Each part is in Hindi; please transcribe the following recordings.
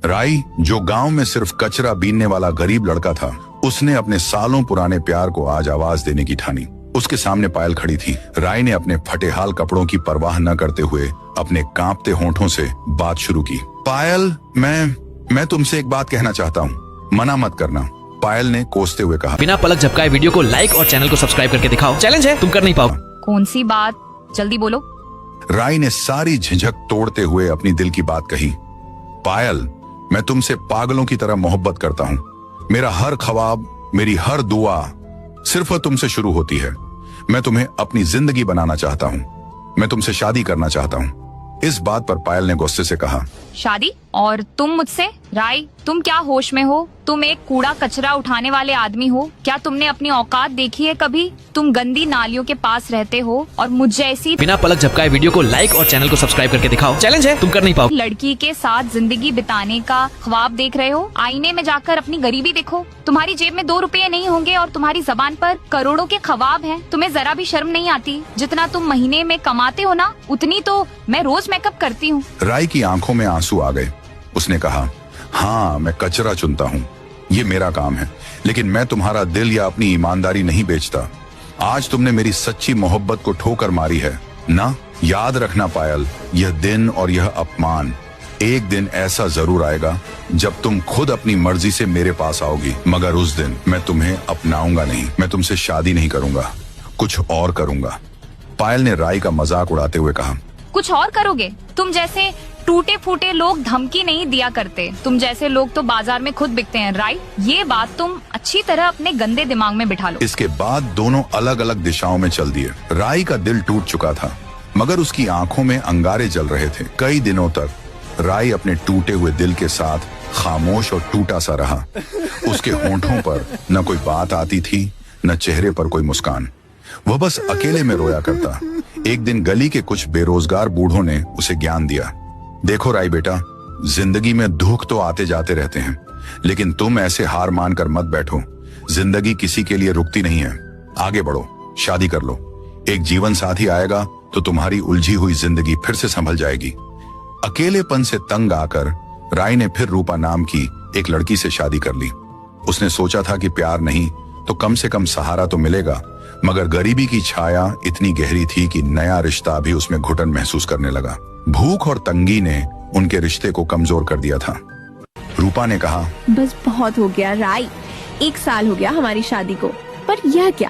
राई, जो गांव में सिर्फ कचरा बीनने वाला गरीब लड़का था, उसने अपने सालों पुराने प्यार को आज आवाज देने की ठानी। उसके सामने पायल खड़ी थी। राई ने अपने फटेहाल कपड़ों की परवाह न करते हुए अपने कांपते होंठों से बात शुरू की। पायल, मैं तुमसे एक बात कहना चाहता हूँ, मना मत करना, पायल ने कोसते हुए कहा। बिना पलक झपकाए वीडियो को लाइक और चैनल को सब्सक्राइब करके दिखाओ। चैलेंज है, तुम कर नहीं पाओ। कौन सी बात, जल्दी बोलो। राई ने सारी झिझक तोड़ते हुए अपनी दिल की बात कही। पायल, मैं तुमसे पागलों की तरह मोहब्बत करता हूँ। मेरा हर ख्वाब, मेरी हर दुआ सिर्फ तुमसे शुरू होती है। मैं तुम्हें अपनी जिंदगी बनाना चाहता हूँ। मैं तुमसे शादी करना चाहता हूँ। इस बात पर पायल ने गुस्से से कहा, शादी? और तुम मुझसे? राई, तुम क्या होश में हो? तुम एक कूड़ा कचरा उठाने वाले आदमी हो। क्या तुमने अपनी औकात देखी है कभी? तुम गंदी नालियों के पास रहते हो और मुझ जैसी बिना पलक झपकाए वीडियो को लाइक और चैनल को सब्सक्राइब करके दिखाओ। चैलेंज है, तुम कर नहीं पाओ। लड़की के साथ जिंदगी बिताने का ख्वाब देख रहे हो। आईने में जाकर अपनी गरीबी देखो। तुम्हारी जेब में 2 रुपये नहीं होंगे और तुम्हारी जबान पर करोड़ों के ख्वाब हैं। तुम्हें जरा भी शर्म नहीं आती? जितना तुम महीने में कमाते हो ना, उतनी तो मैं रोज मेकअप करती हूँ। राई की आंखों में आंसू आ गए। उसने कहा, हाँ, मैं कचरा चुनता हूँ, ये मेरा काम है, लेकिन मैं तुम्हारा दिल या अपनी ईमानदारी नहीं बेचता। आज तुमने मेरी सच्ची मोहब्बत को ठोकर मारी है ना। याद रखना पायल, यह दिन और यह अपमान एक दिन ऐसा जरूर आएगा जब तुम खुद अपनी मर्जी से मेरे पास आओगी, मगर उस दिन मैं तुम्हें अपनाऊंगा नहीं। मैं तुमसे शादी नहीं करूंगा, कुछ और करूंगा। पायल ने राई का मजाक उड़ाते हुए कहा। कुछ और करोगे? तुम जैसे टूटे फूटे लोग धमकी नहीं दिया करते। तुम जैसे लोग तो बाजार में खुद बिकते हैं। राई, ये बात तुम अच्छी तरह अपने गंदे दिमाग में बिठा लो। इसके बाद दोनों अलग अलग दिशाओं में चल दिए। राई का दिल टूट चुका था, मगर उसकी आंखों में अंगारे जल रहे थे। कई दिनों तक राई अपने टूटे हुए दिल के साथ खामोश और टूटा सा रहा। उसके होंठों पर न कोई बात आती थी, न चेहरे पर कोई मुस्कान। वह बस अकेले में रोया करता। एक दिन गली के कुछ बेरोजगार बूढ़ों ने उसे ज्ञान दिया। देखो राई बेटा, जिंदगी में दुख तो आते जाते रहते हैं, लेकिन तुम ऐसे हार मानकर मत बैठो। जिंदगी किसी के लिए रुकती नहीं है। आगे बढ़ो, शादी कर लो। एक जीवन साथी आएगा तो तुम्हारी उलझी हुई जिंदगी फिर से संभल जाएगी। अकेलेपन से तंग आकर राई ने फिर रूपा नाम की एक लड़की से शादी कर ली। उसने सोचा था कि प्यार नहीं तो कम से कम सहारा तो मिलेगा, मगर गरीबी की छाया इतनी गहरी थी कि नया रिश्ता भी उसमें घुटन महसूस करने लगा। भूख और तंगी ने उनके रिश्ते को कमजोर कर दिया था। रूपा ने कहा, बस बहुत हो गया राई, 1 साल हो गया हमारी शादी को, पर यह क्या,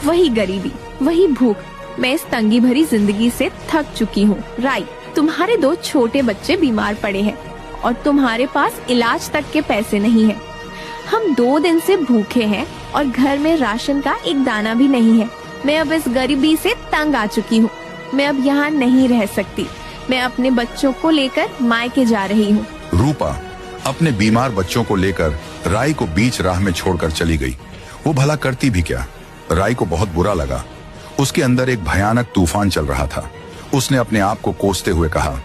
वही गरीबी, वही भूख। मैं इस तंगी भरी जिंदगी से थक चुकी हूँ। राई, तुम्हारे 2 छोटे बच्चे बीमार पड़े हैं और तुम्हारे पास इलाज तक के पैसे नहीं है। हम 2 दिन से भूखे हैं और घर में राशन का एक दाना भी नहीं है। मैं अब इस गरीबी से तंग आ चुकी हूँ। मैं अब यहाँ नहीं रह सकती। मैं अपने बच्चों को लेकर मायके जा रही हूँ। रूपा अपने बीमार बच्चों को लेकर राई को बीच राह में छोड़कर चली गई। वो भला करती भी क्या? राई को बहुत बुरा लगा। उसके अंदर एक भयानक तूफान चल रहा था। उसने अपने आप को कोसते हुए कहा,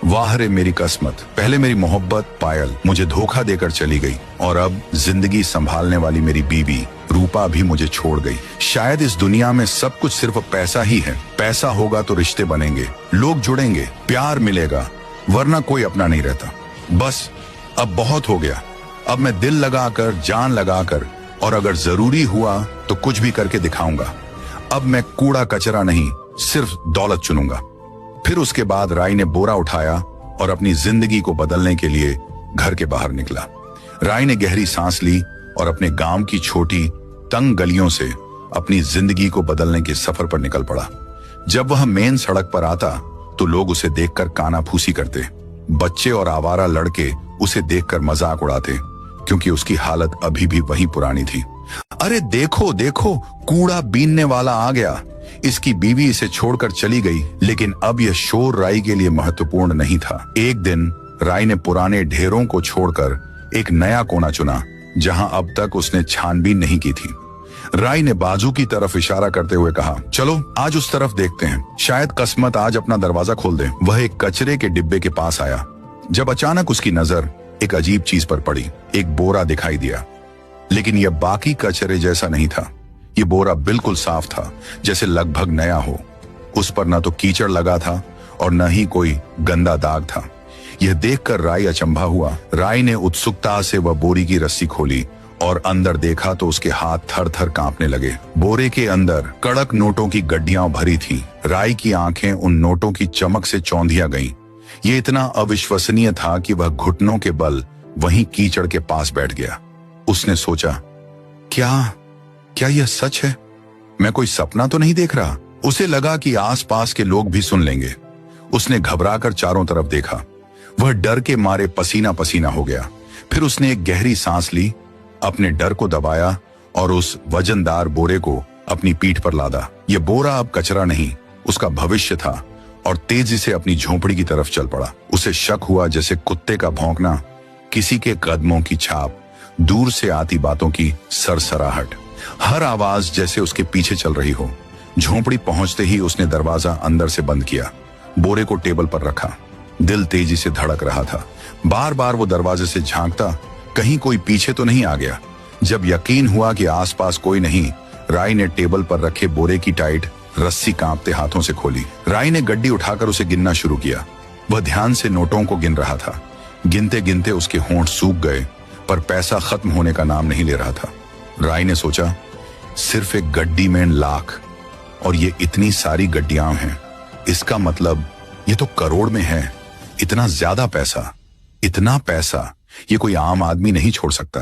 वाह रे मेरी किस्मत, पहले मेरी मोहब्बत पायल मुझे धोखा देकर चली गई और अब जिंदगी संभालने वाली मेरी बीवी रूपा भी मुझे छोड़ गई। शायद इस दुनिया में सब कुछ सिर्फ पैसा ही है। पैसा होगा तो रिश्ते बनेंगे, लोग जुड़ेंगे, प्यार मिलेगा, वरना कोई अपना नहीं रहता। बस अब बहुत हो गया। अब मैं दिल लगाकर, जान लगाकर और अगर जरूरी हुआ तो कुछ भी करके दिखाऊंगा। अब मैं कूड़ा कचरा नहीं, सिर्फ दौलत चुनूंगा। फिर उसके बाद राई ने बोरा उठाया और अपनी जिंदगी को बदलने के लिए घर के बाहर निकला। राई ने गहरी सांस ली और अपने गांव की छोटी तंग गलियों से अपनी जिंदगी को बदलने के सफर पर निकल पड़ा। जब वह मेन सड़क पर आता तो लोग उसे देखकर कानाफूसी करते। बच्चे और आवारा लड़के उसे देखकर मजाक उड़ाते, क्योंकि उसकी हालत अभी भी वही पुरानी थी। अरे देखो देखो, कूड़ा बीनने वाला आ गया। इसकी बीवी इसे छोड़कर चली गई, लेकिन अब यह शोर राई के लिए महत्वपूर्ण नहीं था। एक दिन राई ने पुराने ढेरों को छोड़कर एक नया कोना चुना, जहां अब तक उसने छानबीन नहीं की थी। राई ने बाजू की तरफ इशारा करते हुए कहा, चलो आज उस तरफ देखते हैं, शायद किस्मत आज अपना दरवाजा खोल दे। वह एक कचरे के डिब्बे के पास आया, जब अचानक उसकी नजर एक अजीब चीज पर पड़ी। एक बोरा दिखाई दिया, लेकिन यह बाकी कचरे जैसा नहीं था। ये बोरा बिल्कुल साफ था, जैसे लगभग नया हो। उस पर न तो कीचड़ लगा था और न ही कोई गंदा दाग था। यह देखकर राई अचंभा हुआ। राई ने उत्सुकता से वह बोरी की रस्सी खोली और अंदर देखा तो उसके हाथ थर थर कांपने लगे। बोरे के अंदर कड़क नोटों की गड्डियां भरी थीं। राई की आंखें उन नोटों की चमक से चौंधिया गईं। ये इतना अविश्वसनीय था कि वह घुटनों के बल वहीं कीचड़ के पास बैठ गया। उसने सोचा, क्या यह सच है? मैं कोई सपना तो नहीं देख रहा। उसे लगा कि आसपास के लोग भी सुन लेंगे। उसने घबराकर चारों तरफ देखा। वह डर के मारे पसीना पसीना हो गया। फिर उसने एक गहरी सांस ली, अपने डर को दबाया और उस वजनदार बोरे को अपनी पीठ पर लादा। यह बोरा अब कचरा नहीं, उसका भविष्य था और तेजी से अपनी झोपड़ी की तरफ चल पड़ा। उसे शक हुआ जैसे कुत्ते का भौंकना, किसी के कदमों की छाप, दूर से आती बातों की सरसराहट, हर आवाज जैसे उसके पीछे चल रही हो। झोपड़ी पहुंचते ही उसने दरवाजा अंदर से बंद किया, बोरे को टेबल पर रखा। दिल तेजी से धड़क रहा था। बार बार वो दरवाजे से झांकता, कहीं कोई पीछे तो नहीं आ गया। जब यकीन हुआ कि आसपास कोई नहीं, राय ने टेबल पर रखे बोरे की टाइट रस्सी कांपते हाथों से खोली। राय ने गड्डी उठाकर उसे गिनना शुरू किया। वह ध्यान से नोटों को गिन रहा था। गिनते गिनते उसके होंठ सूख गए, पर पैसा खत्म होने का नाम नहीं ले रहा था। राय ने सोचा, सिर्फ एक गड्डी में लाख, और ये इतनी सारी गड्डियां हैं। इसका मतलब ये तो करोड़ में है। इतना ज्यादा पैसा, इतना पैसा ये कोई आम आदमी नहीं छोड़ सकता।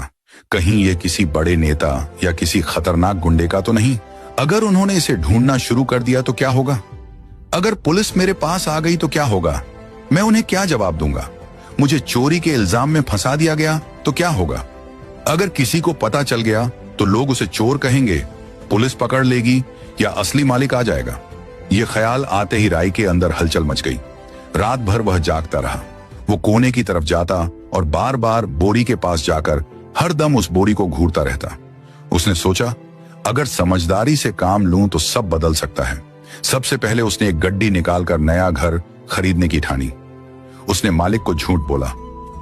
कहीं ये किसी बड़े नेता या किसी खतरनाक गुंडे का तो नहीं। अगर उन्होंने इसे ढूंढना शुरू कर दिया तो क्या होगा? अगर पुलिस मेरे पास आ गई तो क्या होगा? मैं उन्हें क्या जवाब दूंगा? मुझे चोरी के इल्जाम में फंसा दिया गया तो क्या होगा? अगर किसी को पता चल गया तो लोग उसे चोर कहेंगे, पुलिस पकड़ लेगी या असली मालिक आ जाएगा। यह ख्याल आते ही राय के अंदर हलचल मच गई। रात भर वह जागता रहा। वो कोने की तरफ जाता और बार बार बोरी के पास जाकर हर दम उस बोरी को घूरता रहता। उसने सोचा, अगर समझदारी से काम लूं तो सब बदल सकता है। सबसे पहले उसने एक गड्डी निकालकर नया घर खरीदने की ठानी। उसने मालिक को झूठ बोला,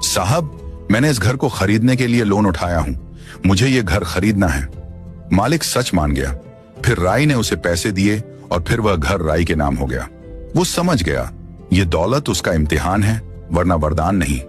साहब मैंने इस घर को खरीदने के लिए लोन उठाया हूं, मुझे ये घर खरीदना है। मालिक सच मान गया। फिर राय ने उसे पैसे दिए और फिर वह घर राय के नाम हो गया। वो समझ गया ये दौलत उसका इम्तिहान है, वरना वरदान नहीं।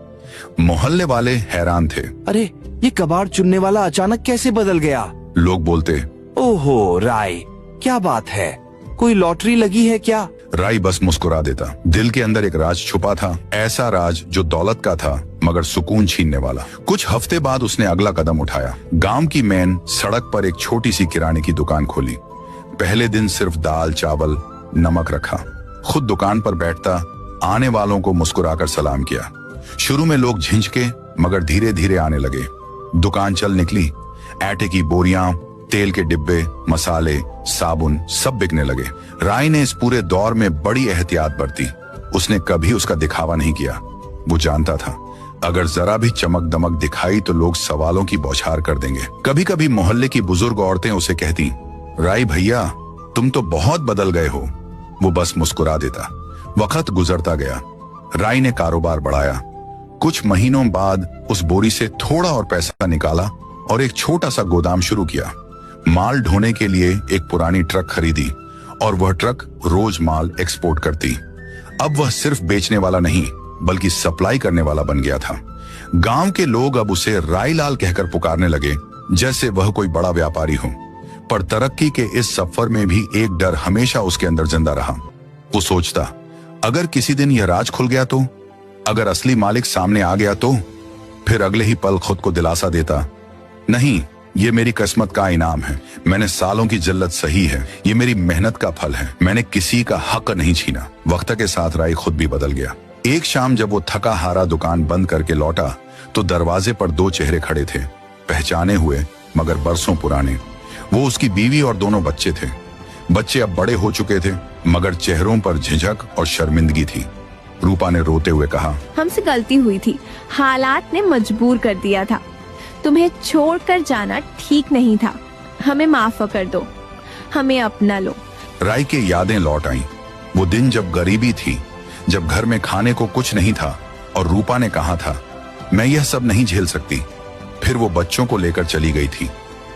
मोहल्ले वाले हैरान थे। अरे ये कबाड़ चुनने वाला अचानक कैसे बदल गया? लोग बोलते, ओहो राय, क्या बात है, कोई लॉटरी लगी है क्या? राय बस मुस्कुरा देता। दिल के अंदर एक राज छुपा था, ऐसा राज जो दौलत का था मगर सुकून छीनने वाला। कुछ हफ्ते बाद उसने अगला कदम उठाया। गांव की मेन सड़क पर एक छोटी सी किराने की दुकान खोली। पहले दिन सिर्फ दाल चावल नमक रखा। खुद दुकान पर बैठता, आने वालों को मुस्कुराकर सलाम किया। शुरू में लोग झिझके मगर धीरे धीरे आने लगे। दुकान चल निकली। आटे की बोरियां, तेल के डिब्बे, मसाले, साबुन सब बिकने लगे। राय ने इस पूरे दौर में बड़ी एहतियात बरती। उसने कभी उसका दिखावा नहीं किया। वो जानता था अगर जरा भी चमक दमक दिखाई तो लोग सवालों की बौछार कर देंगे। कभी कभी मोहल्ले की बुजुर्ग औरतें उसे कहती, राय भैया तुम तो बहुत बदल गए हो। वो बस मुस्कुरा देता। वक्त गुजरता गया। राय ने कारोबार बढ़ाया। कुछ महीनों बाद उस बोरी से थोड़ा और पैसा निकाला और एक छोटा सा गोदाम शुरू किया। माल ढोने के लिए एक पुरानी ट्रक खरीदी और वह ट्रक रोज माल एक्सपोर्ट करती। अब वह सिर्फ बेचने वाला नहीं बल्कि सप्लाई करने वाला बन गया था। गांव के लोग अब उसे रायलाल कहकर पुकारने लगे, जैसे वह कोई बड़ा व्यापारी हो। पर तरक्की के इस सफर में भी एक डर हमेशा उसके अंदर जिंदा रहा। वो सोचता, अगर किसी दिन यह राज खुल गया तो, अगर असली मालिक सामने आ गया तो? फिर अगले ही पल खुद को दिलासा देता, नहीं ये मेरी किस्मत का इनाम है। मैंने सालों की जिल्लत सही है, ये मेरी मेहनत का फल है। मैंने किसी का हक नहीं छीना। वक्त के साथ राय खुद भी बदल गया। एक शाम जब वो थका हारा दुकान बंद करके लौटा तो दरवाजे पर दो चेहरे खड़े थे, पहचाने हुए मगर बरसों पुराने। वो उसकी बीवी और दोनों बच्चे थे। बच्चे अब बड़े हो चुके थे मगर चेहरों पर झिझक और शर्मिंदगी थी। रूपा ने रोते हुए कहा, हमसे गलती हुई थी, हालात ने मजबूर कर दिया था। तुम्हें छोड़कर जाना ठीक नहीं था, हमें माफ कर दो, हमें अपना लो। राय की यादें लौट आईं। वो दिन जब गरीबी थी, जब घर में खाने को कुछ नहीं था और रूपा ने कहा था, मैं यह सब नहीं झेल सकती। फिर वो बच्चों को लेकर चली गई थी।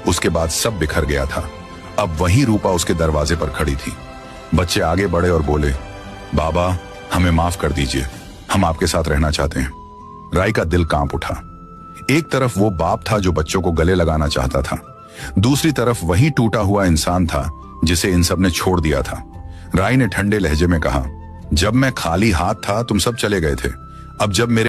उसके बाद सब बिखर गया था। अब वही रूपा उसके दरवाजे पर खड़ी थी। बच्चे आगे बढ़े और बोले, बाबा हमें माफ कर दीजिए, हम आपके साथ रहना चाहते हैं। राय का दिल कांप उठा। एक तरफ वो बाप था जो बच्चों को गले लगाना चाहता था, दूसरी तरफ वही टूटा हुआ इंसान था जिसे इन सब ने छोड़ दिया था। राय ने ठंडे लहजे में कहा, जब मैं खाली हाथ था तुम सब चले गए थे, अब जब मेरे